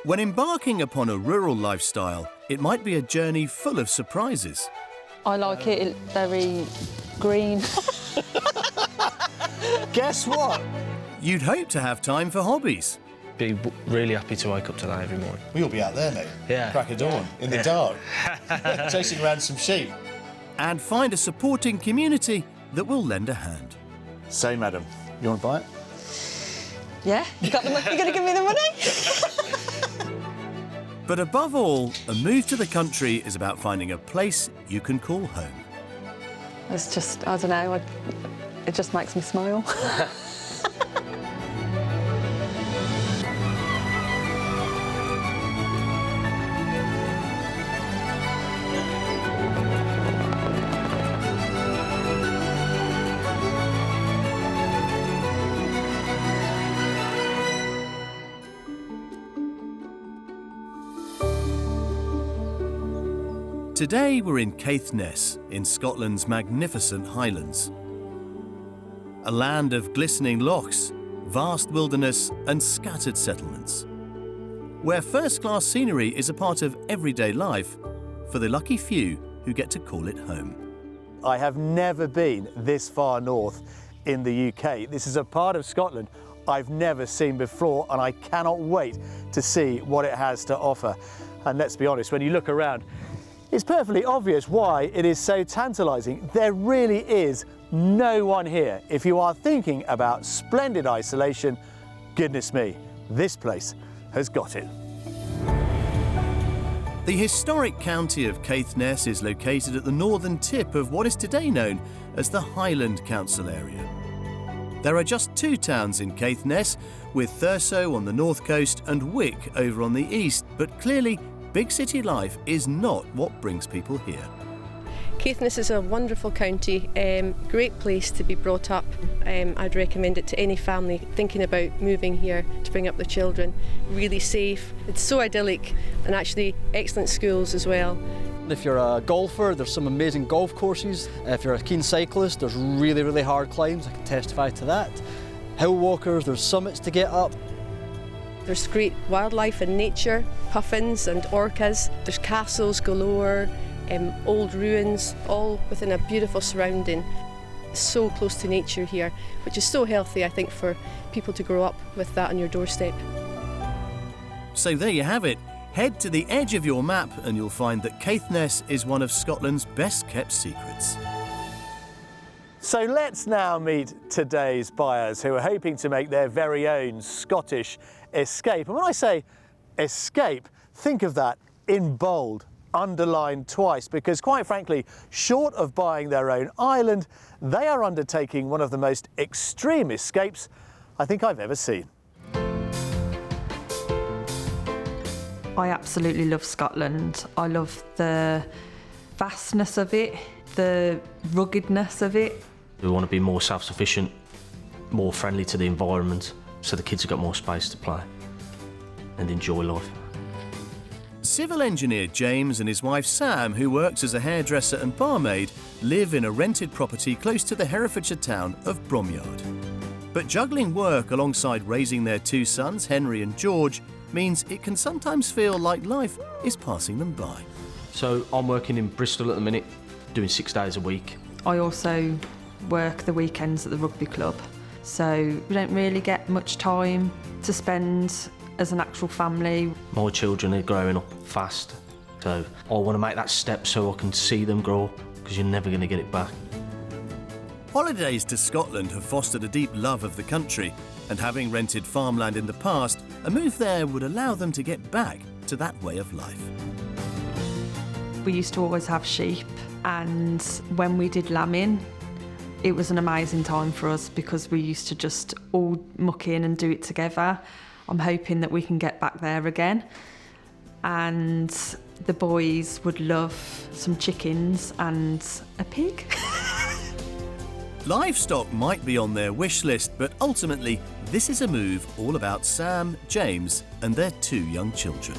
When embarking upon a rural lifestyle, it might be a journey full of surprises. I like it very green. Guess what? You'd hope to have time for hobbies. Be really happy to wake up to that every morning. We'll be out there, mate. Yeah. Crack of dawn, in the dark, chasing around some sheep. And find a supporting community that will lend a hand. Say, madam, you want to buy it? Yeah, you got the money? You're going to give me the money? But above all, a move to the country is about finding a place you can call home. It's just, I don't know, it just makes me smile. Today we're in Caithness, in Scotland's magnificent Highlands. A land of glistening lochs, vast wilderness and scattered settlements, where first-class scenery is a part of everyday life for the lucky few who get to call it home. I have never been this far north in the UK. This is a part of Scotland I've never seen before, and I cannot wait to see what it has to offer. And let's be honest, when you look around, it's perfectly obvious why it is so tantalising. There really is no one here. If you are thinking about splendid isolation, goodness me, this place has got it. The historic county of Caithness is located at the northern tip of what is today known as the Highland Council area. There are just two towns in Caithness, with Thurso on the north coast and Wick over on the east, but clearly big city life is not what brings people here. Caithness is a wonderful county, great place to be brought up. I'd recommend it to any family thinking about moving here to bring up the children. Really safe, it's so idyllic, and actually excellent schools as well. If you're a golfer, there's some amazing golf courses. If you're a keen cyclist, there's really hard climbs, I can testify to that. Hill walkers, there's summits to get up. There's great wildlife and nature, puffins and orcas. There's castles galore, old ruins, all within a beautiful surrounding. So close to nature here, which is so healthy, I think, for people to grow up with that on your doorstep. So there you have it. Head to the edge of your map and you'll find that Caithness is one of Scotland's best kept secrets. So let's now meet today's buyers who are hoping to make their very own Scottish escape. And when I say escape, think of that in bold, underlined twice, because quite frankly, short of buying their own island, they are undertaking one of the most extreme escapes I think I've ever seen. I absolutely love Scotland. I love the vastness of it, the ruggedness of it. We want to be more self-sufficient, more friendly to the environment, so the kids have got more space to play and enjoy life. Civil engineer James and his wife Sam, who works as a hairdresser and barmaid, live in a rented property close to the Herefordshire town of Bromyard. But juggling work alongside raising their two sons, Henry and George, means it can sometimes feel like life is passing them by. So I'm working in Bristol at the minute, doing 6 days a week. I also work the weekends at the rugby club, so we don't really get much time to spend as an actual family. My children are growing up fast, so I want to make that step so I can see them grow up, because you're never going to get it back. Holidays to Scotland have fostered a deep love of the country, and having rented farmland in the past, a move there would allow them to get back to that way of life. We used to always have sheep, and when we did lambing, it was an amazing time for us because we used to just all muck in and do it together. I'm hoping that we can get back there again. And the boys would love some chickens and a pig. Livestock might be on their wish list, but ultimately, this is a move all about Sam, James, and their two young children.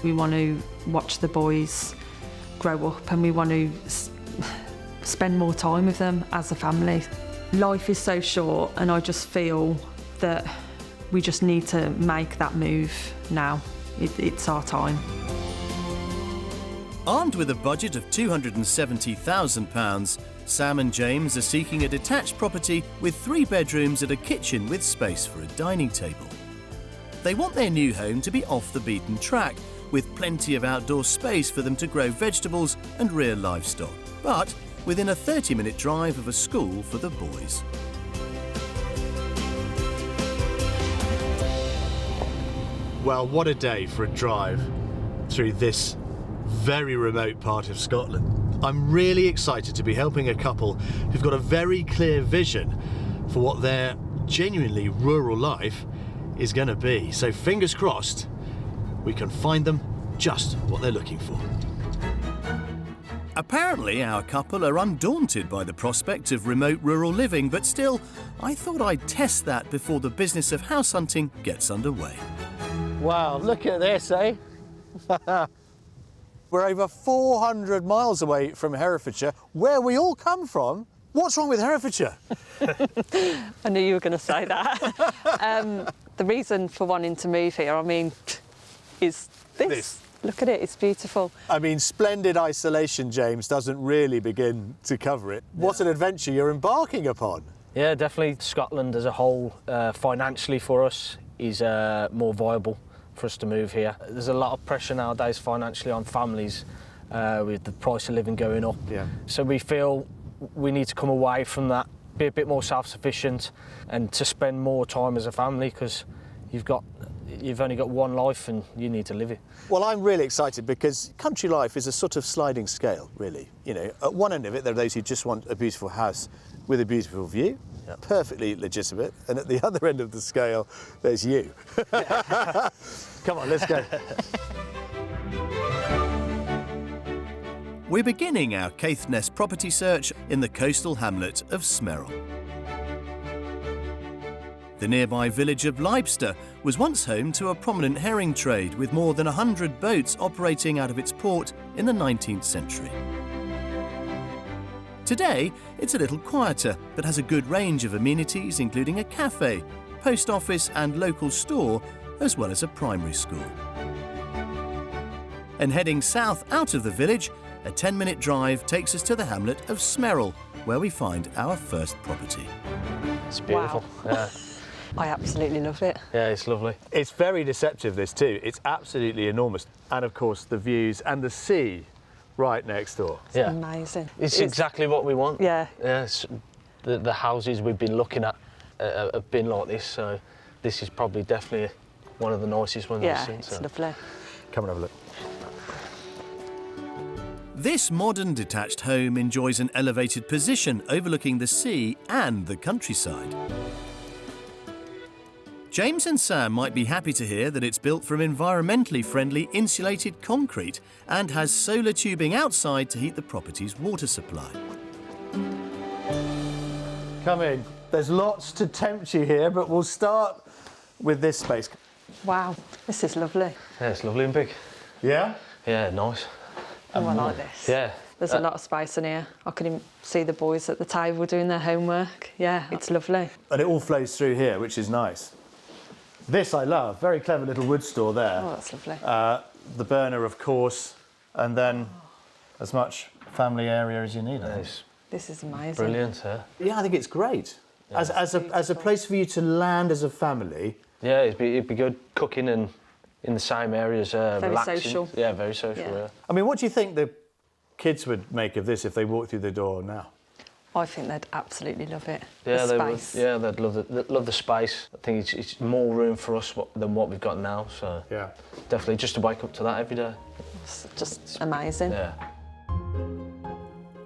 We want to watch the boys grow up, and we want to spend more time with them as a family. Life is so short, and I just feel that we just need to make that move now. it's our time. Armed with a budget of £270,000, Sam and James are seeking a detached property with 3 bedrooms and a kitchen with space for a dining table. They want their new home to be off the beaten track, with plenty of outdoor space for them to grow vegetables and rear livestock, but within a 30-minute drive of a school for the boys. Well, what a day for a drive through this very remote part of Scotland. I'm really excited to be helping a couple who've got a very clear vision for what their genuinely rural life is going to be. So fingers crossed, we can find them just what they're looking for. Apparently, our couple are undaunted by the prospect of remote rural living, but still, I thought I'd test that before the business of house hunting gets underway. Wow, look at this, eh? We're over 400 miles away from Herefordshire, where we all come from. What's wrong with Herefordshire? I knew you were going to say that. The reason for wanting to move here, I mean, is this. Look at it, it's beautiful. I mean, splendid isolation, James, doesn't really begin to cover it. What an adventure you're embarking upon. Yeah, definitely Scotland as a whole, financially for us, is more viable for us to move here. There's a lot of pressure nowadays financially on families with the price of living going up. Yeah. So we feel we need to come away from that, be a bit more self-sufficient and to spend more time as a family, because you've only got one life and you need to live it. Well, I'm really excited because country life is a sort of sliding scale, really. You know, at one end of it, there are those who just want a beautiful house with a beautiful view. Yep. Perfectly legitimate. And at the other end of the scale, there's you. Come on, let's go. We're beginning our Caithness property search in the coastal hamlet of Smerrill. The nearby village of Leibster was once home to a prominent herring trade, with more than 100 boats operating out of its port in the 19th century. Today, it's a little quieter, but has a good range of amenities, including a cafe, post office and local store, as well as a primary school. And heading south out of the village, a 10-minute drive takes us to the hamlet of Smerrill, where we find our first property. It's beautiful. Wow. Yeah. I absolutely love it. Yeah, it's lovely. It's very deceptive, this too. It's absolutely enormous. And of course, the views and the sea right next door. Yeah. Amazing. It's exactly what we want. Yeah. Yeah. The houses we've been looking at have been like this, so this is probably definitely one of the nicest ones I've seen. Yeah, it's lovely. Come and have a look. This modern detached home enjoys an elevated position overlooking the sea and the countryside. James and Sam might be happy to hear that it's built from environmentally friendly insulated concrete and has solar tubing outside to heat the property's water supply. Come in. There's lots to tempt you here, but we'll start with this space. Wow, this is lovely. Yeah, it's lovely and big. Yeah? Yeah, nice. Oh, I like this. Yeah. There's a lot of space in here. I can even see the boys at the table doing their homework. Yeah, it's lovely. And it all flows through here, which is nice. This I love. Very clever little wood store there. Oh, that's lovely. The burner, of course, and then as much family area as you need. Nice. This is amazing. Brilliant, yeah. Yeah, I think it's great. Yeah. As a place for you to land as a family. Yeah, it'd be good cooking and in the same areas, relaxing. social. Yeah, very social, yeah. I mean, what do you think the kids would make of this if they walked through the door now? I think they'd absolutely love it. Yeah, the they would. space. Yeah, they'd love the space. I think it's more room for us than what we've got now. So Yeah. definitely just to wake up to that every day. It's just amazing. Yeah.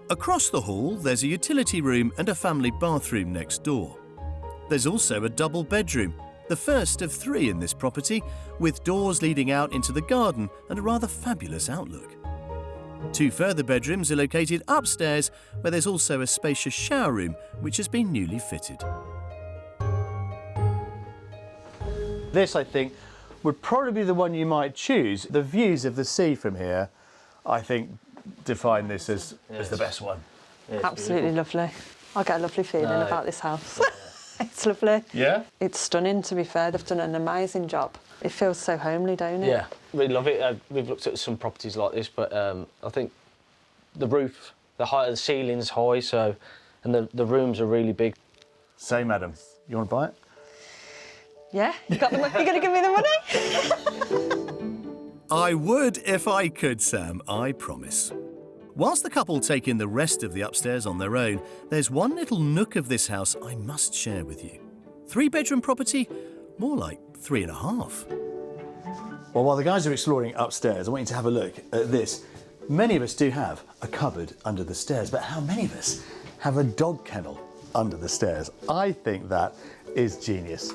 Across the hall, there's a utility room and a family bathroom next door. There's also a double bedroom, the first of 3 in this property, with doors leading out into the garden and a rather fabulous outlook. 2 further bedrooms are located upstairs, where there's also a spacious shower room, which has been newly fitted. This, I think, would probably be the one you might choose. The views of the sea from here, I think, define this as the best one. Yeah, it's Absolutely beautiful. lovely. I get a lovely feeling about this house. It's lovely. Yeah? It's stunning, to be fair. They've done an amazing job. It feels so homely, don't it? Yeah, we love it. We've looked at some properties like this, but I think the roof, the height of the ceiling's high, so, and the rooms are really big. So, madam, you want to buy it? Yeah, you got the money. You're going to give me the money? I would if I could, Sam, I promise. Whilst the couple take in the rest of the upstairs on their own, there's one little nook of this house I must share with you. 3-bedroom property, more like 3.5. Well, while the guys are exploring upstairs, I want you to have a look at this. Many of us do have a cupboard under the stairs, but how many of us have a dog kennel under the stairs? I think that is genius.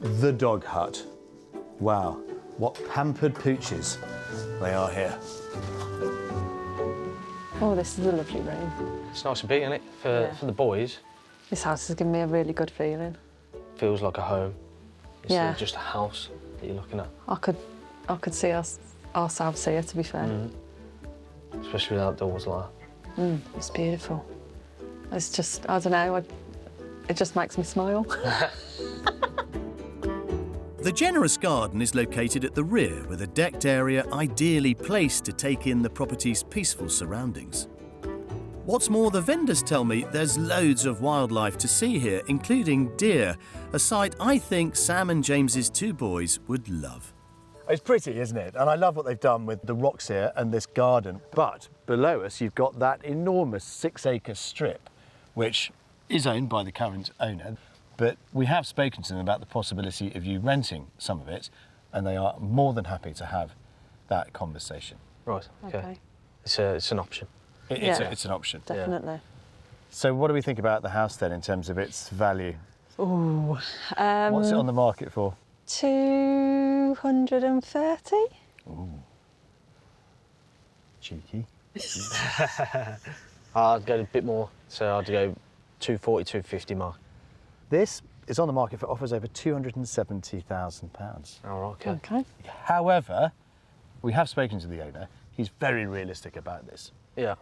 The dog hut. Wow, what pampered pooches they are here. Oh, this is a lovely room. It's nice and big, isn't it, for the boys? This house has given me a really good feeling. Feels like a home. Instead Yeah. of just a house that you're looking at. I could see ourselves here, to be fair. Especially with outdoors like that. It's beautiful. It's just, I don't know, it just makes me smile. The generous garden is located at the rear, with a decked area ideally placed to take in the property's peaceful surroundings. What's more, the vendors tell me there's loads of wildlife to see here, including deer, a sight I think Sam and James's 2 boys would love. It's pretty, isn't it? And I love what they've done with the rocks here and this garden. But below us, you've got that enormous 6-acre strip, which is owned by the current owner. But we have spoken to them about the possibility of you renting some of it, and they are more than happy to have that conversation. Right, okay. It's an option. It's an option. Definitely. Yeah. So what do we think about the house then in terms of its value? Ooh. What's it on the market for? 230? Ooh. Cheeky. I'd go a bit more, so I'd go 240, 250 mark. This is on the market for offers over £270,000. All right, okay. Okay. However, we have spoken to the owner. He's very realistic about this. Yeah.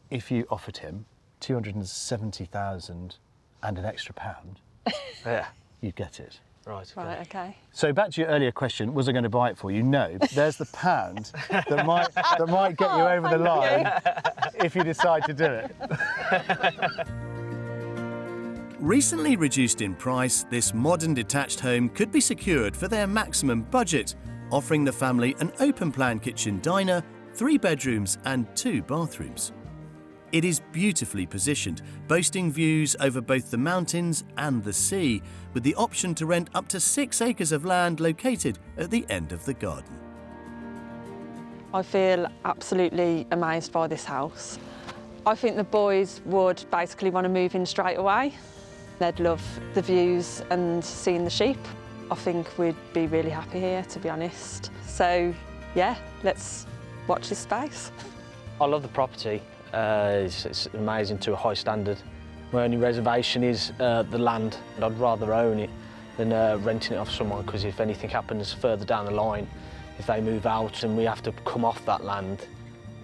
If you offered him 270,000 and an extra £1, Yeah. you'd get it. Right, okay. Right, okay. So back to your earlier question, was I going to buy it for you? No, but there's the £1 that might get you over the line if you decide to do it. Recently reduced in price, this modern detached home could be secured for their maximum budget, offering the family an open-plan kitchen diner, 3 bedrooms and 2 bathrooms. It is beautifully positioned, boasting views over both the mountains and the sea, with the option to rent up to 6 acres of land located at the end of the garden. I feel absolutely amazed by this house. I think the boys would basically want to move in straight away. They'd love the views and seeing the sheep. I think we'd be really happy here, to be honest. So, yeah, let's watch this space. I love the property. It's amazing to a high standard. My only reservation is the land, and I'd rather own it than renting it off someone, because if anything happens further down the line, if they move out and we have to come off that land,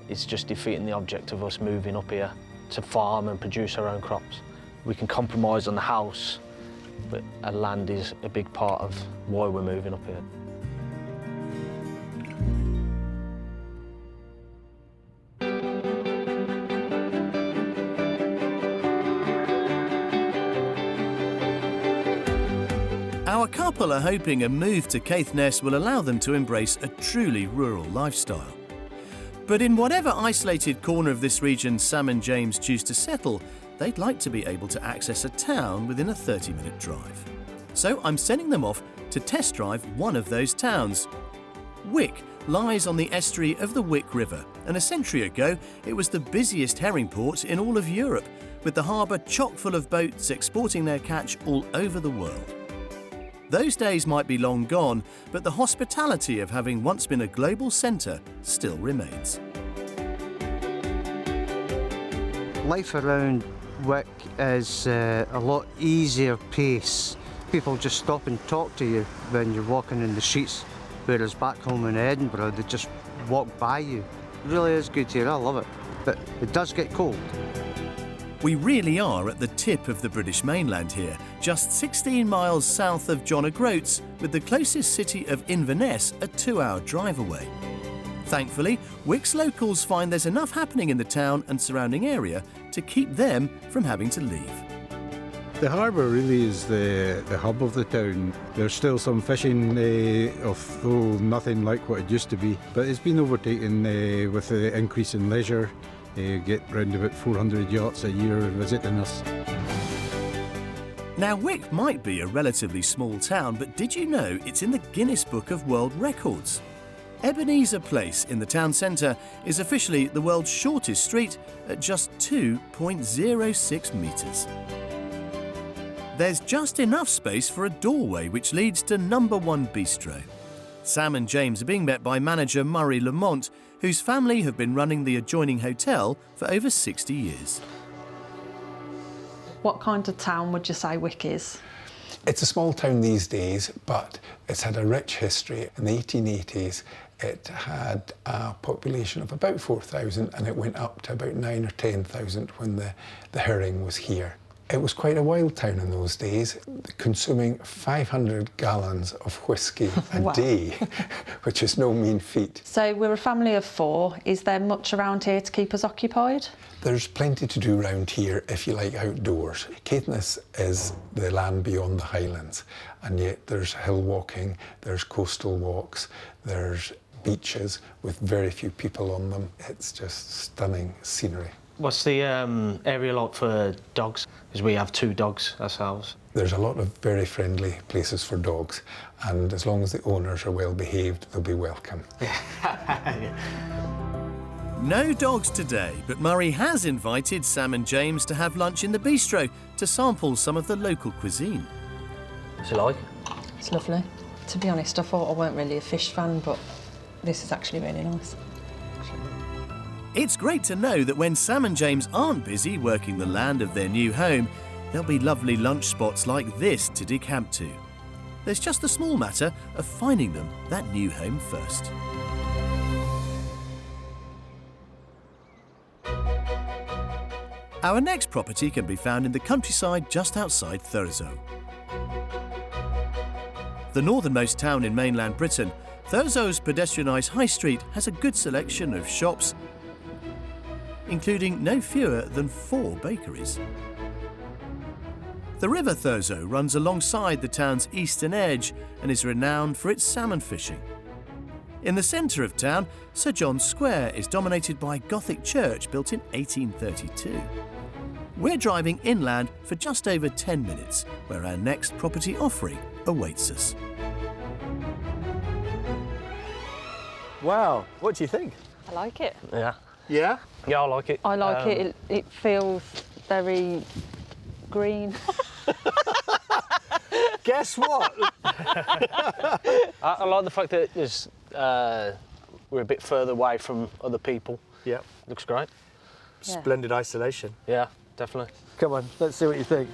it's just defeating the object of us moving up here to farm and produce our own crops. We can compromise on the house, but land is a big part of why we're moving up here. Our couple are hoping a move to Caithness will allow them to embrace a truly rural lifestyle. But in whatever isolated corner of this region Sam and James choose to settle, they'd like to be able to access a town within a 30-minute drive. So I'm sending them off to test drive one of those towns. Wick lies on the estuary of the Wick River, and a century ago it was the busiest herring port in all of Europe, with the harbour chock full of boats exporting their catch all over the world. Those days might be long gone, but the hospitality of having once been a global centre still remains. Life around Wick is a lot easier pace. People just stop and talk to you when you're walking in the streets, whereas back home in Edinburgh, they just walk by you. It really is good here, I love it. But it does get cold. We really are at the tip of the British mainland here, just 16 miles south of John O'Groats, with the closest city of Inverness a 2-hour drive away. Thankfully, Wick's locals find there's enough happening in the town and surrounding area to keep them from having to leave. The harbour really is the hub of the town. There's still some fishing, although nothing like what it used to be, but it's been overtaken with the increase in leisure. Get round about 400 yachts a year visiting us. Now, Wick might be a relatively small town, but did you know it's in the Guinness Book of World Records? Ebenezer Place in the town centre is officially the world's shortest street at just 2.06 metres. There's just enough space for a doorway which leads to Number 1 Bistro. Sam and James are being met by manager Murray Lamont, whose family have been running the adjoining hotel for over 60 years. What kind of town would you say Wick is? It's a small town these days, but it's had a rich history. In the 1880s, it had a population of about 4,000 and it went up to about 9,000 or 10,000 when the herring was here. It was quite a wild town in those days, consuming 500 gallons of whiskey a Wow. day, which is no mean feat. So we're a family of 4. Is there much around here to keep us occupied? There's plenty to do around here if you like outdoors. Caithness is the land beyond the Highlands, and yet there's hill walking, there's coastal walks, there's beaches with very few people on them. It's just stunning scenery. What's the area like for dogs? Because we have 2 dogs ourselves. There's a lot of very friendly places for dogs, and as long as the owners are well behaved, they'll be welcome. No dogs today, but Murray has invited Sam and James to have lunch in the bistro to sample some of the local cuisine. What's it like? It's lovely. To be honest, I thought I weren't really a fish fan, but this is actually really nice. It's great to know that when Sam and James aren't busy working the land of their new home, there'll be lovely lunch spots like this to decamp to. There's just the small matter of finding them that new home first. Our next property can be found in the countryside just outside Thurso. The northernmost town in mainland Britain, Thurso's pedestrianised high street has a good selection of shops, including no fewer than 4 bakeries. The River Thurso runs alongside the town's eastern edge and is renowned for its salmon fishing. In the centre of town, Sir John's Square is dominated by a Gothic church built in 1832. We're driving inland for just over 10 minutes, where our next property offering awaits us. Wow, what do you think? I like it. Yeah. Yeah? Yeah, I like it. I like it. It feels very green. Guess what? I like the fact that there's, we're a bit further away from other people. Yeah. Looks great. Splendid isolation. Yeah, definitely. Come on, let's see what you think.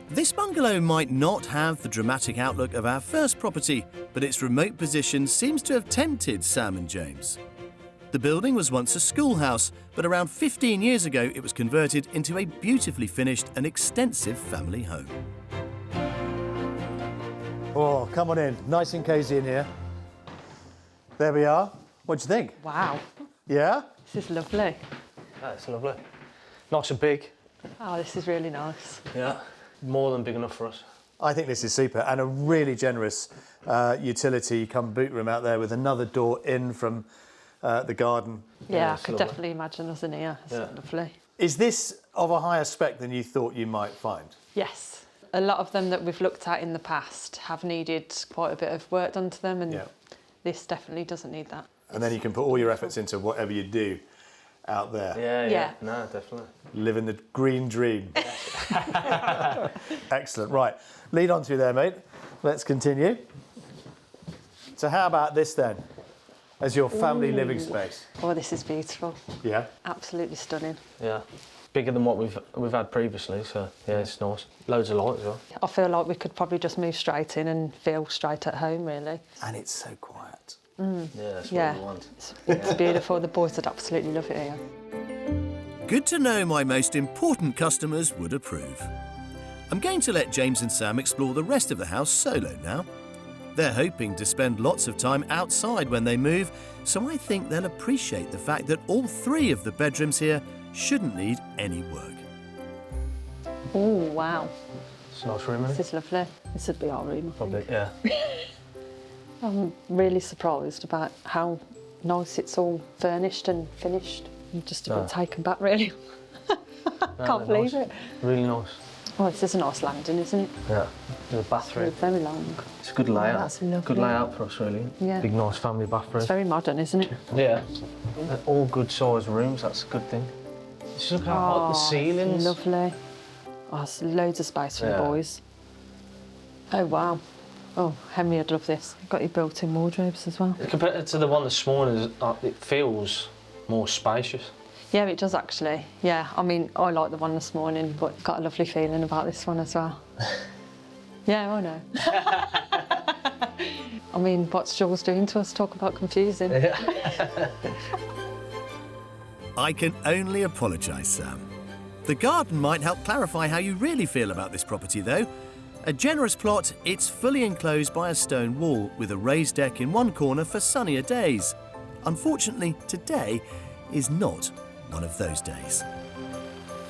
This bungalow might not have the dramatic outlook of our first property, but its remote position seems to have tempted Sam and James. The building was once a schoolhouse, but around 15 years ago it was converted into a beautifully finished and extensive family home. Oh, come on in. Nice and cosy in here. There we are. What do you think? Wow, Yeah? this is lovely. That's lovely. Nice and big. Oh, this is really nice. Yeah. More than big enough for us. I think this is super, and a really generous utility come boot room out there with another door in from the garden. Yeah, I it's could lovely. definitely imagine us in here. It's lovely. Is this of a higher spec than you thought you might find? Yes. A lot of them that we've looked at in the past have needed quite a bit of work done to them, and Yeah. this definitely doesn't need that. And then you can put all your efforts into whatever you do out there. Yeah. No, definitely. Living the green dream. Excellent. Right, lead on through there, mate. Let's continue. So how about this then, as your family living space? Oh, this is beautiful. Yeah. Absolutely stunning. Yeah. Bigger than what we've had previously, so yeah, it's nice. Loads of light as well. I feel like we could probably just move straight in and feel straight at home, really. And it's so quiet. Yeah, that's what Yeah, we want. it's beautiful. The boys would absolutely love it here. Good to know my most important customers would approve. I'm going to let James and Sam explore the rest of the house solo now. They're hoping to spend lots of time outside when they move, so I think they'll appreciate the fact that all 3 of the bedrooms here shouldn't need any work. Oh, wow. It's a nice room, isn't it? This is lovely. This would be our room, I Probably, think. yeah. I'm really surprised about how nice it's all furnished and finished. I'm just a bit taken back, really. Can't believe it. Really nice. Oh, this is a nice landing, isn't it? Yeah. The bathroom. It's very long. It's a good layout. Oh, that's lovely. Good layout for us, really. Yeah. Big, nice family bathroom. It's very modern, isn't it? Yeah. They're all good sized rooms, that's a good thing. Just look how hot the ceilings. Lovely. Oh, there's loads of space for the boys. Oh, wow. Oh, Henry would love this. You've got your built-in wardrobes as well. Compared to the one this morning, it feels more spacious. Yeah, it does actually. Yeah, I mean, I like the one this morning, but got a lovely feeling about this one as well. Yeah, I know. I mean, what's Jules doing to us? Talk about confusing. I can only apologise, Sam. The garden might help clarify how you really feel about this property, though. A generous plot, it's fully enclosed by a stone wall with a raised deck in one corner for sunnier days. Unfortunately, today is not one of those days.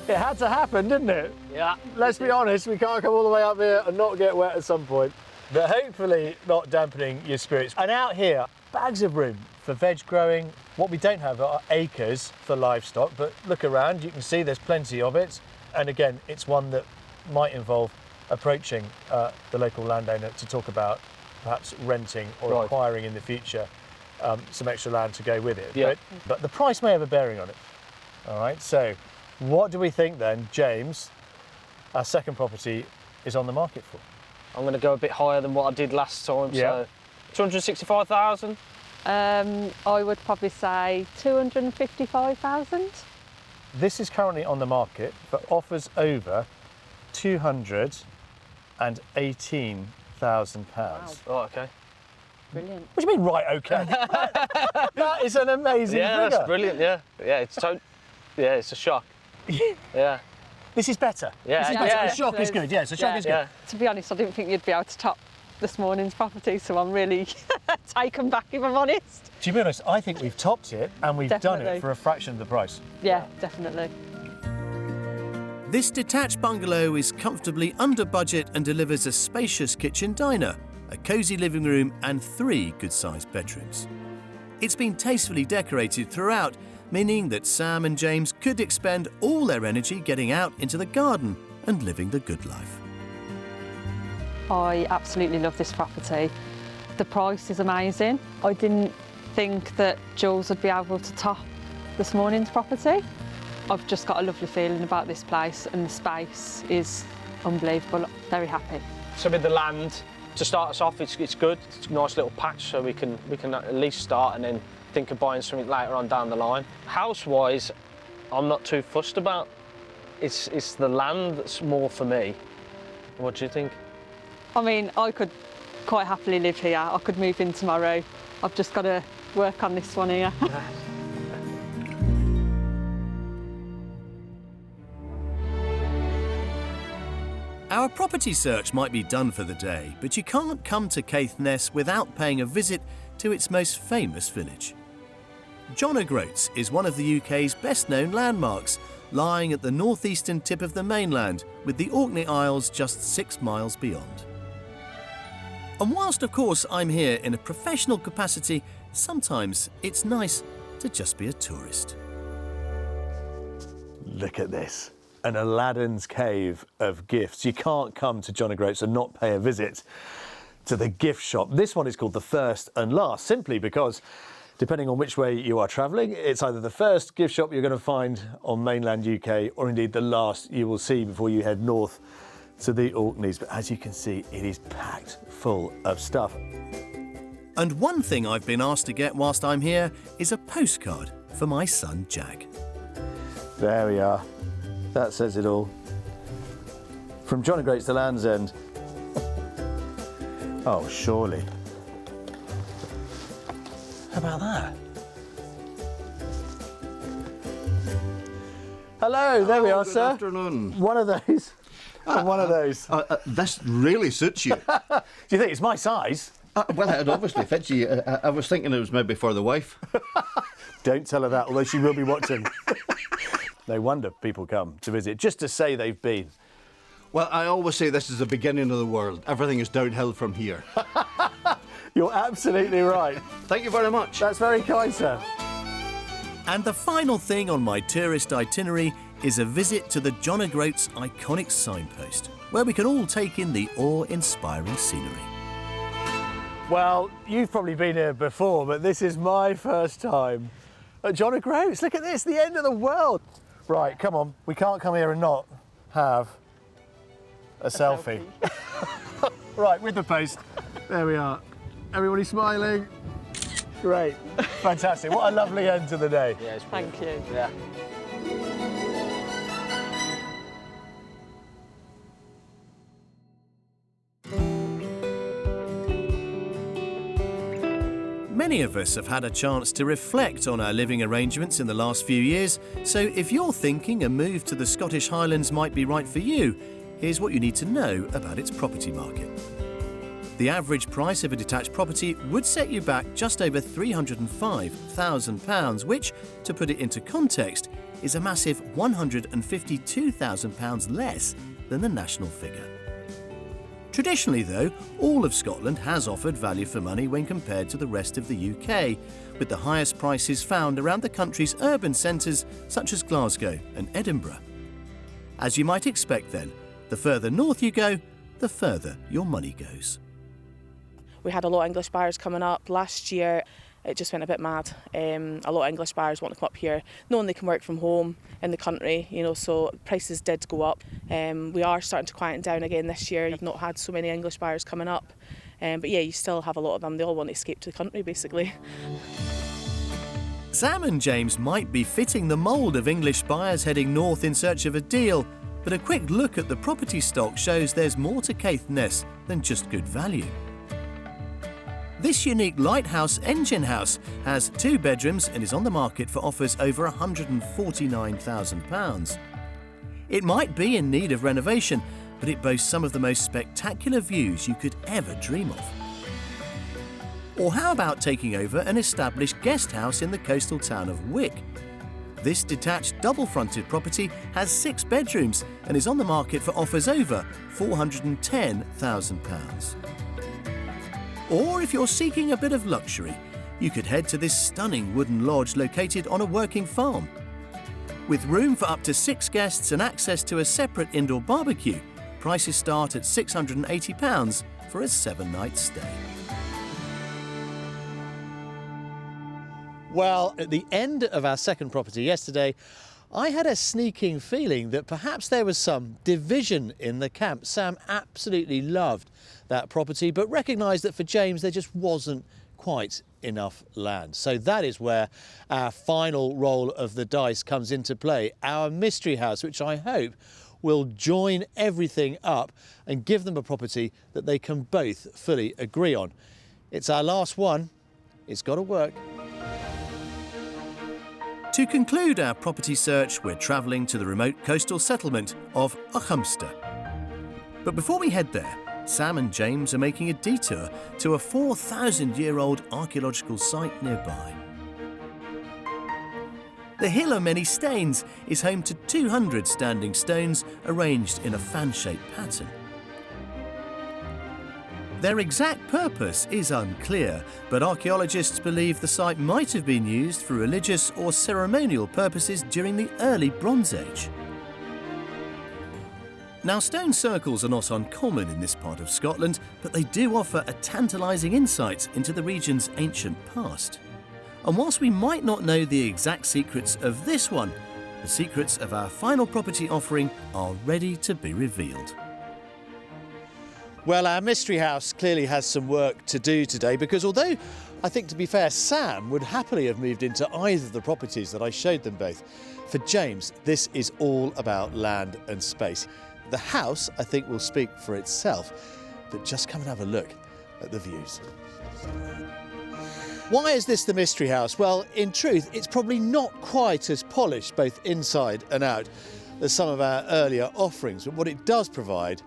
It had to happen, didn't it? Yeah. Let's be honest, we can't come all the way up here and not get wet at some point. But hopefully not dampening your spirits. And out here, bags of room for veg growing. What we don't have are acres for livestock, but look around, you can see there's plenty of it. And again, it's one that might involve approaching the local landowner to talk about perhaps renting or acquiring in the future some extra land to go with it. Yeah. But the price may have a bearing on it. All right, so what do we think then, James, our second property is on the market for? I'm going to go a bit higher than what I did last time, Yeah. so 265,000. I would probably say 255,000. This is currently on the market for offers over £218,000. Wow. Oh, okay. Brilliant. What do you mean, right, okay? That is an amazing Yeah, figure. that's brilliant, yeah. Yeah, it's a shock. Yeah. This is better. Yeah, this is better. yeah. A shock is good, yes, a shock is good. Yeah. To be honest, I didn't think you'd be able to top this morning's property, so I'm really taken back, if I'm honest. To be honest, I think we've topped it and we've done Definitely. it for a fraction of the price. Yeah, definitely. This detached bungalow is comfortably under budget and delivers a spacious kitchen diner, a cosy living room and 3 good-sized bedrooms. It's been tastefully decorated throughout, meaning that Sam and James could expend all their energy getting out into the garden and living the good life. I absolutely love this property. The price is amazing. I didn't think that Jules would be able to top this morning's property. I've just got a lovely feeling about this place and the space is unbelievable. Very happy. So with the land, to start us off, it's good. It's a nice little patch, so we can at least start and then think of buying something later on down the line. House-wise, I'm not too fussed about. It's the land that's more for me. What do you think? I mean, I could quite happily live here. I could move in tomorrow. I've just got to work on this one here. Our property search might be done for the day, but you can't come to Caithness without paying a visit to its most famous village. John O'Groats is one of the UK's best-known landmarks, lying at the northeastern tip of the mainland, with the Orkney Isles just 6 miles beyond. And whilst, of course, I'm here in a professional capacity, sometimes it's nice to just be a tourist. Look at this. An Aladdin's cave of gifts. You can't come to John O'Groats and not pay a visit to the gift shop. This one is called the First and Last, simply because depending on which way you are travelling, it's either the first gift shop you're going to find on mainland UK or indeed the last you will see before you head north to the Orkneys. But as you can see, it is packed full of stuff. And one thing I've been asked to get whilst I'm here is a postcard for my son Jack. There we are. That says it all. From John O'Groats to Land's End. Oh, surely. How about that? Hello, there we are, good sir. afternoon. One of those. One of those. This really suits you. Do you think it's my size? Well, it obviously fits you. I was thinking it was maybe for the wife. Don't tell her that, although she will be watching. No wonder people come to visit, just to say they've been. Well, I always say this is the beginning of the world. Everything is downhill from here. You're absolutely right. Thank you very much. That's very kind, sir. And the final thing on my tourist itinerary is a visit to the John O'Groats iconic signpost, where we can all take in the awe-inspiring scenery. Well, you've probably been here before, but this is my first time at John O'Groats. Look at this, the end of the world. Right, come on, we can't come here and not have a selfie. Right, with the post. There we are. Everybody smiling. Great, fantastic. What a lovely end to the day. Yeah, Thank you. Yeah. Many of us have had a chance to reflect on our living arrangements in the last few years, so if you're thinking a move to the Scottish Highlands might be right for you, here's what you need to know about its property market. The average price of a detached property would set you back just over £305,000, which, to put it into context, is a massive £152,000 less than the national figure. Traditionally, though, all of Scotland has offered value for money when compared to the rest of the UK, with the highest prices found around the country's urban centres such as Glasgow and Edinburgh. As you might expect then, the further north you go, the further your money goes. We had a lot of English buyers coming up. Last year, it just went a bit mad. A lot of English buyers want to come up here, knowing they can work from home in the country, so prices did go up. We are starting to quieten down again this year. I've not had so many English buyers coming up. But yeah, you still have a lot of them. They all want to escape to the country, basically. Sam and James might be fitting the mould of English buyers heading north in search of a deal, but a quick look at the property stock shows there's more to Caithness than just good value. This unique lighthouse engine house has 2 bedrooms and is on the market for offers over £149,000. It might be in need of renovation, but it boasts some of the most spectacular views you could ever dream of. Or how about taking over an established guest house in the coastal town of Wick? This detached double-fronted property has 6 bedrooms and is on the market for offers over £410,000. Or if you're seeking a bit of luxury, you could head to this stunning wooden lodge located on a working farm. With room for up to 6 guests and access to a separate indoor barbecue, prices start at £680 for a 7-night stay. Well, at the end of our second property yesterday, I had a sneaking feeling that perhaps there was some division in the camp. Sam absolutely loved that property, but recognised that for James there just wasn't quite enough land. So that is where our final roll of the dice comes into play, our mystery house, which I hope will join everything up and give them a property that they can both fully agree on. It's our last one. It's got to work. To conclude our property search, we're travelling to the remote coastal settlement of Ochumster. But before we head there, Sam and James are making a detour to a 4,000-year-old archaeological site nearby. The Hill o' Many Stains is home to 200 standing stones arranged in a fan-shaped pattern. Their exact purpose is unclear, but archaeologists believe the site might have been used for religious or ceremonial purposes during the early Bronze Age. Now, stone circles are not uncommon in this part of Scotland, but they do offer a tantalising insight into the region's ancient past. And whilst we might not know the exact secrets of this one, the secrets of our final property offering are ready to be revealed. Well, our mystery house clearly has some work to do today, because although I think, to be fair, Sam would happily have moved into either of the properties that I showed them both, for James, this is all about land and space. The house, I think, will speak for itself, but just come and have a look at the views. Why is this the mystery house? Well, in truth, it's probably not quite as polished, both inside and out, as some of our earlier offerings. But what it does provide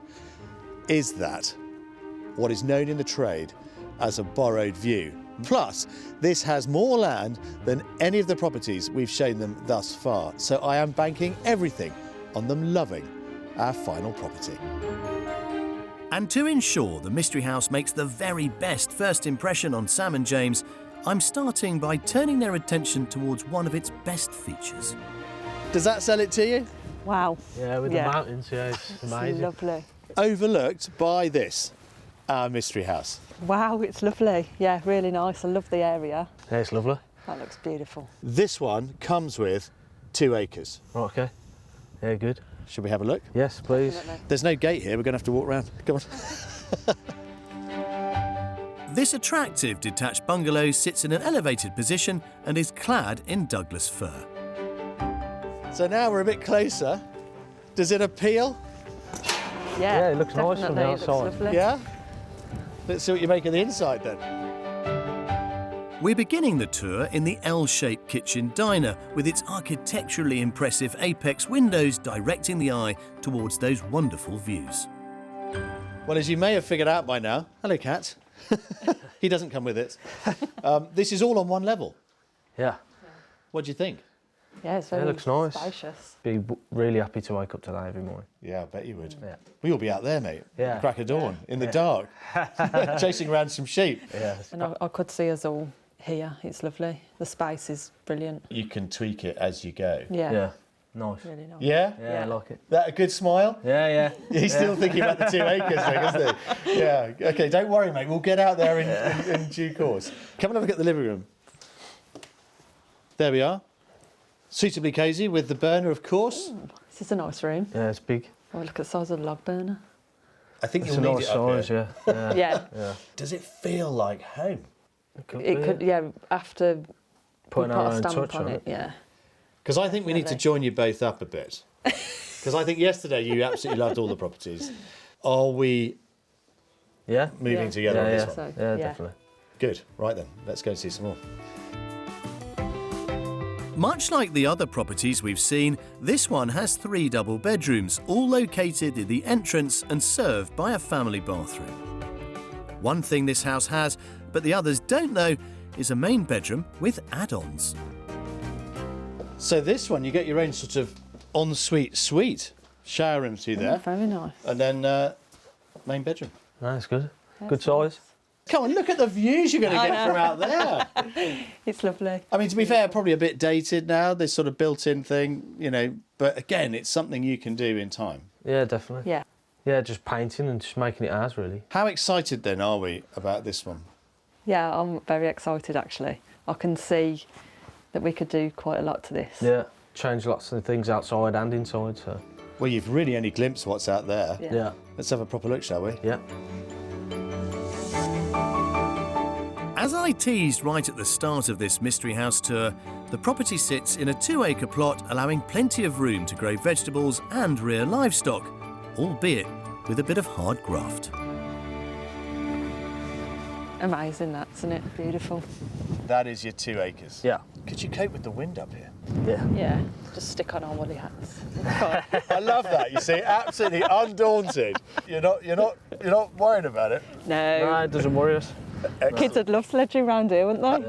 is that, what is known in the trade as a borrowed view. Plus, this has more land than any of the properties we've shown them thus far. So I am banking everything on them loving our final property. And to ensure the mystery house makes the very best first impression on Sam and James, I'm starting by turning their attention towards one of its best features. Does that sell it to you? Wow. Yeah, with the mountains, yeah, it's amazing. Lovely. Overlooked by this, our mystery house. Wow, it's lovely. Yeah, really nice. I love the area. Yeah, it's lovely. That looks beautiful. This one comes with 2 acres. Right, okay. Yeah, good. Should we have a look? Yes, please. Definitely. There's no gate here, we're going to have to walk around. Come on. This attractive detached bungalow sits in an elevated position and is clad in Douglas fir. So now we're a bit closer. Does it appeal? Yeah, it looks nice from the definitely. It looks outside. lovely. Yeah? Let's see what you make of the inside then. We're beginning the tour in the L-shaped kitchen diner with its architecturally impressive apex windows directing the eye towards those wonderful views. Well, as you may have figured out by now, hello, Cat. He doesn't come with it. This is all on one level. Yeah. What do you think? Yeah, it's very it looks nice. spacious. Be really happy to wake up today every morning. Yeah, I bet you would. Yeah. We'll be out there, mate. Yeah. Crack of dawn, in the dark, chasing around some sheep. Yeah. And I could see us all here. It's lovely. The space is brilliant. You can tweak it as you go. Yeah. Yeah. Nice. Really nice. Yeah? Yeah, I like it. That a good smile? Yeah, yeah. He's still thinking about the 2 acres thing, isn't he? Yeah. OK, don't worry, mate. We'll get out there in due course. Come and have a look at the living room. There we are. Suitably cosy with the burner, of course. Ooh, this is a nice room. Yeah, it's big. Oh, look at the size of the log burner. I think It's you'll a need nice it up size, here. yeah. Yeah. Yeah. Does it feel like home? It could, yeah, after Putting we our put a own stamp touch on on it, it. yeah. Because I think we need to join you both up a bit. Because I think yesterday you absolutely loved all the properties. Are we Yeah? moving Yeah. together on Yeah, this yeah. one? Yeah, Yeah. definitely. Good. Right then, let's go and see some more. Much like the other properties we've seen, this one has 3 double bedrooms, all located in the entrance and served by a family bathroom. One thing this house has, but the others don't know, is a main bedroom with add-ons. So this one, you get your own sort of ensuite suite. Shower room through there. Very nice. And then main bedroom. No, it's good. Yeah, Good it's size. Come on, look at the views you're going to I get know. from out there. It's lovely. I mean, to be fair, probably a bit dated now, this sort of built-in thing, you know. But again, it's something you can do in time. Yeah, definitely. Yeah. Yeah, just painting and just making it ours, really. How excited then are we about this one? Yeah, I'm very excited actually. I can see that we could do quite a lot to this. Yeah, change lots of things outside and inside, so... Well, you've really only glimpsed what's out there. Yeah. Yeah. Let's have a proper look, shall we? Yeah. As I teased right at the start of this Mystery House tour, the property sits in a 2-acre plot, allowing plenty of room to grow vegetables and rear livestock, albeit with a bit of hard graft. Amazing that, isn't it? Beautiful. That is your 2 acres. Yeah. Could you cope with the wind up here? Yeah. Yeah, just stick on our woolly hats. I love that. You see, absolutely undaunted. You're not worried about it. No, it doesn't worry us. Kids would love sledging around here, wouldn't they?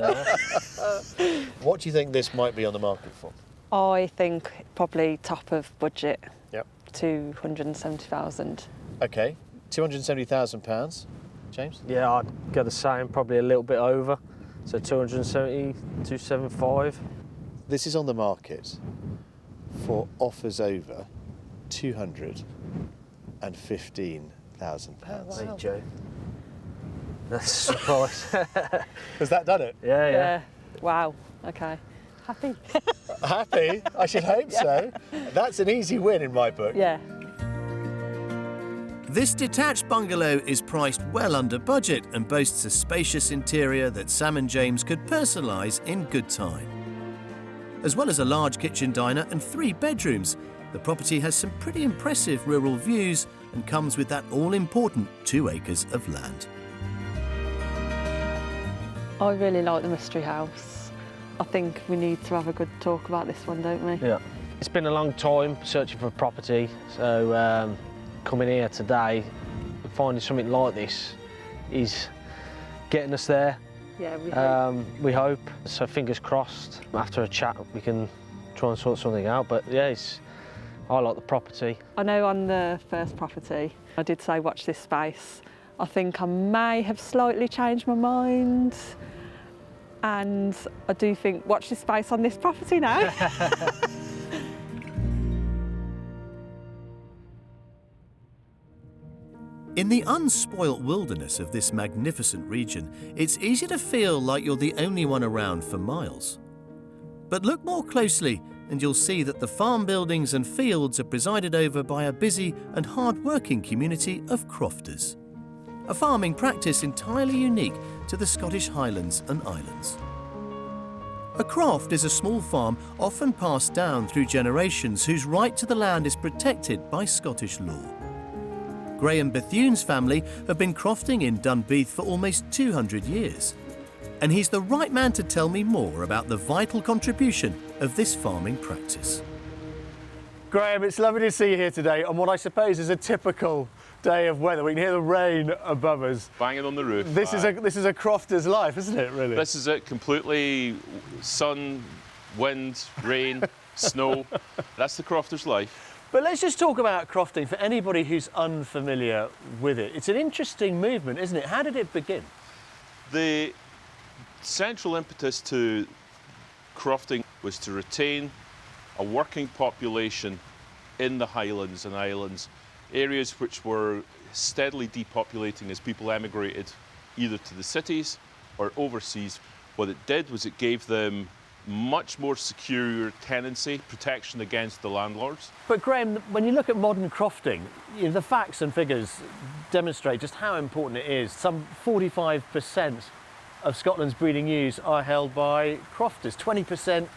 What do you think this might be on the market for? I think probably top of budget. Yep. 270,000. Okay, £270,000. James? Yeah, I'd go the same, probably a little bit over. So 270, 275. This is on the market for offers over £215,000. Hey, Joe. That's a surprise. Has that done it? Yeah. Wow. Okay. Happy? Happy? I should hope so. That's an easy win in my book. Yeah. This detached bungalow is priced well under budget and boasts a spacious interior that Sam and James could personalise in good time. As well as a large kitchen diner and 3 bedrooms, the property has some pretty impressive rural views and comes with that all-important 2 acres of land. I really like the mystery house. I think we need to have a good talk about this one, don't we? Yeah. It's been a long time searching for a property, so coming here today and finding something like this is getting us there. Yeah, we hope. We hope. So fingers crossed, after a chat we can try and sort something out. But yeah, I like the property. I know on the first property, I did say watch this space. I think I may have slightly changed my mind. And I do think watch this space on this property now. In the unspoilt wilderness of this magnificent region, it's easy to feel like you're the only one around for miles. But look more closely and you'll see that the farm buildings and fields are presided over by a busy and hard-working community of crofters. A farming practice entirely unique to the Scottish Highlands and Islands. A croft is a small farm often passed down through generations whose right to the land is protected by Scottish law. Graham Bethune's family have been crofting in Dunbeath for almost 200 years. And he's the right man to tell me more about the vital contribution of this farming practice. Graham, it's lovely to see you here today on what I suppose is a typical day of weather. We can hear the rain above us. Banging on the roof. This is a crofter's life, isn't it, really? This is it, completely. Sun, wind, rain, snow. That's the crofter's life. But let's just talk about crofting for anybody who's unfamiliar with it. It's an interesting movement, isn't it? How did it begin? The central impetus to crofting was to retain a working population in the Highlands and Islands, areas which were steadily depopulating as people emigrated either to the cities or overseas. What it did was it gave them much more secure tenancy, protection against the landlords. But Graham, when you look at modern crofting, the facts and figures demonstrate just how important it is. Some 45% of Scotland's breeding ewes are held by crofters. 20%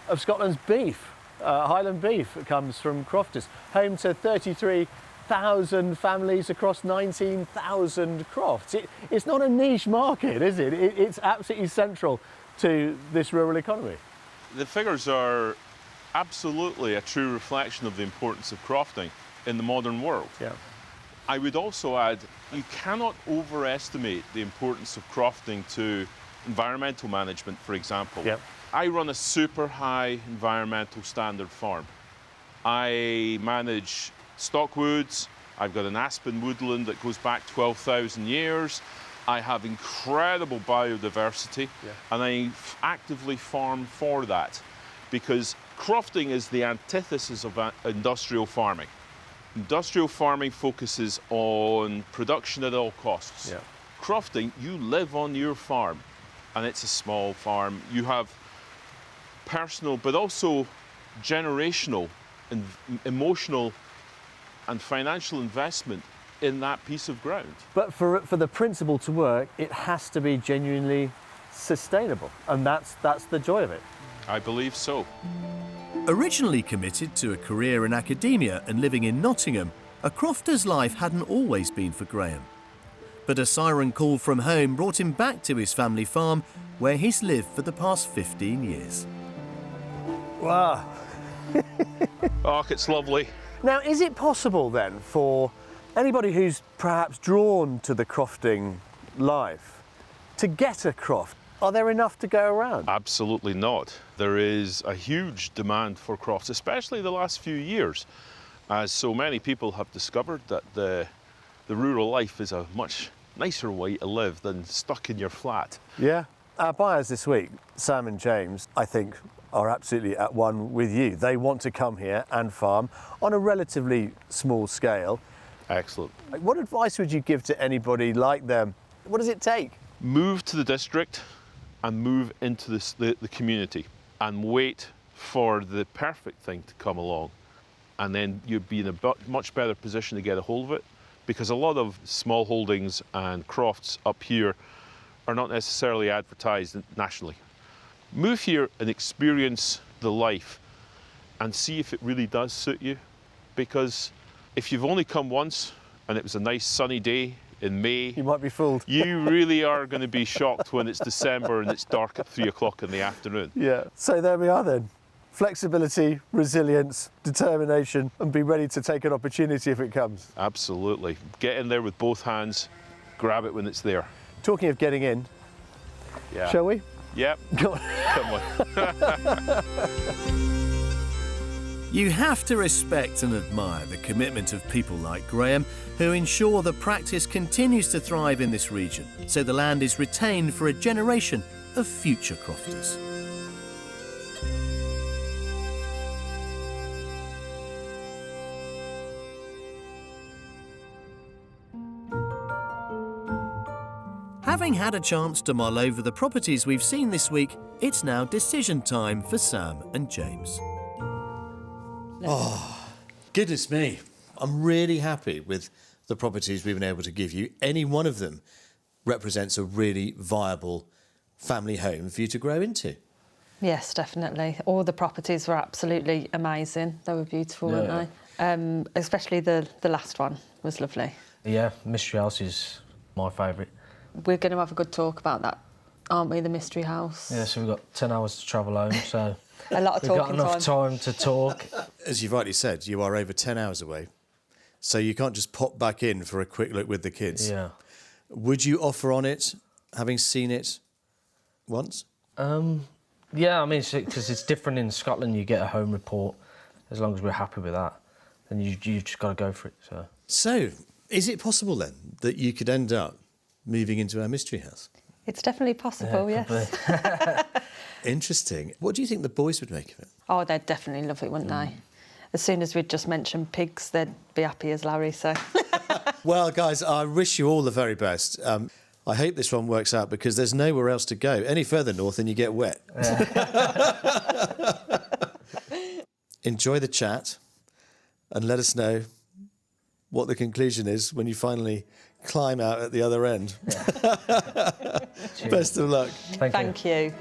of Scotland's beef, Highland beef, comes from crofters. Home to 33,000 families across 19,000 crofts. It's not a niche market, is it? It's absolutely central to this rural economy. The figures are absolutely a true reflection of the importance of crofting in the modern world. Yeah. I would also add, you cannot overestimate the importance of crofting to environmental management, for example. Yep. I run a super high environmental standard farm. I manage stockwoods. I've got an aspen woodland that goes back 12,000 years. I have incredible biodiversity, and I actively farm for that, because crofting is the antithesis of industrial farming. Industrial farming focuses on production at all costs. Yeah. Crofting, you live on your farm, and it's a small farm. You have personal, but also generational and emotional and financial investment in that piece of ground. But for the principle to work, it has to be genuinely sustainable, and that's the joy of it. I believe so. Originally committed to a career in academia and living in Nottingham, a crofter's life hadn't always been for Graham. But a siren call from home brought him back to his family farm, where he's lived for the past 15 years. Wow. Oh, it's lovely. Now, is it possible then for anybody who's perhaps drawn to the crofting life to get a croft? Are there enough to go around? Absolutely not. There is a huge demand for crofts, especially the last few years, as so many people have discovered that the rural life is a much nicer way to live than stuck in your flat. Yeah. Our buyers this week, Sam and James, I think are absolutely at one with you. They want to come here and farm on a relatively small scale. Excellent. What advice would you give to anybody like them? What does it take? Move to the district and move into the community and wait for the perfect thing to come along. And then you'd be in a much better position to get a hold of it, because a lot of small holdings and crofts up here are not necessarily advertised nationally. Move here and experience the life and see if it really does suit you, because if you've only come once and it was a nice sunny day in May. You might be fooled. You really are going to be shocked when it's December and it's dark at 3 o'clock in the afternoon. Yeah. So there we are then. Flexibility, resilience, determination, and be ready to take an opportunity if it comes. Absolutely. Get in there with both hands, grab it when it's there. Talking of getting in, shall we? Yep. Come on. You have to respect and admire the commitment of people like Graham, who ensure that practice continues to thrive in this region, so the land is retained for a generation of future crofters. Having had a chance to mull over the properties we've seen this week, it's now decision time for Sam and James. Oh, goodness me. I'm really happy with the properties we've been able to give you. Any one of them represents a really viable family home for you to grow into. Yes, definitely. All the properties were absolutely amazing. They were beautiful, weren't they? Especially the last one was lovely. Yeah, Mystery House is my favourite. We're going to have a good talk about that, aren't we, the Mystery House? Yeah, so we've got 10 hours to travel home, so... A lot of talking We've got enough time to talk. As you've rightly said, you are over 10 hours away, so you can't just pop back in for a quick look with the kids. Yeah. Would you offer on it, having seen it once? Yeah, I mean, because it's different in Scotland. You get a home report. As long as we're happy with that, then you just got to go for it. So, is it possible then that you could end up moving into our Mystery House? It's definitely possible, yes. Interesting. What do you think the boys would make of it? Oh, they'd definitely love it, wouldn't they? As soon as we'd just mentioned pigs, they'd be happy as Larry, so... Well, guys, I wish you all the very best. I hope this one works out because there's nowhere else to go. Any further north and you get wet. Enjoy the chat and let us know what the conclusion is when you finally climb out at the other end. Best of luck. Thank you.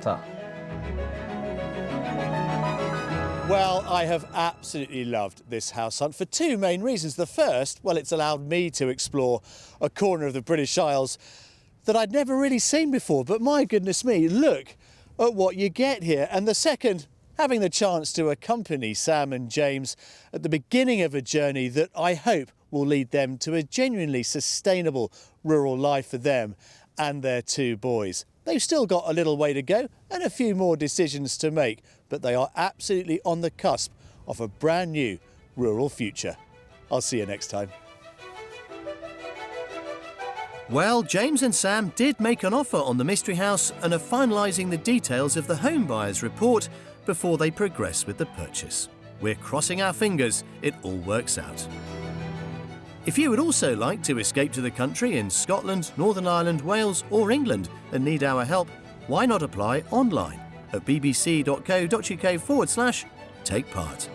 Well, I have absolutely loved this house hunt for two main reasons. The first, well, it's allowed me to explore a corner of the British Isles that I'd never really seen before. But my goodness me, look at what you get here. And the second, having the chance to accompany Sam and James at the beginning of a journey that I hope will lead them to a genuinely sustainable rural life for them and their two boys. They've still got a little way to go and a few more decisions to make, but they are absolutely on the cusp of a brand new rural future. I'll see you next time. Well, James and Sam did make an offer on the Mystery House and are finalising the details of the home buyer's report before they progress with the purchase. We're crossing our fingers it all works out. If you would also like to escape to the country in Scotland, Northern Ireland, Wales or England and need our help, why not apply online at bbc.co.uk/take part.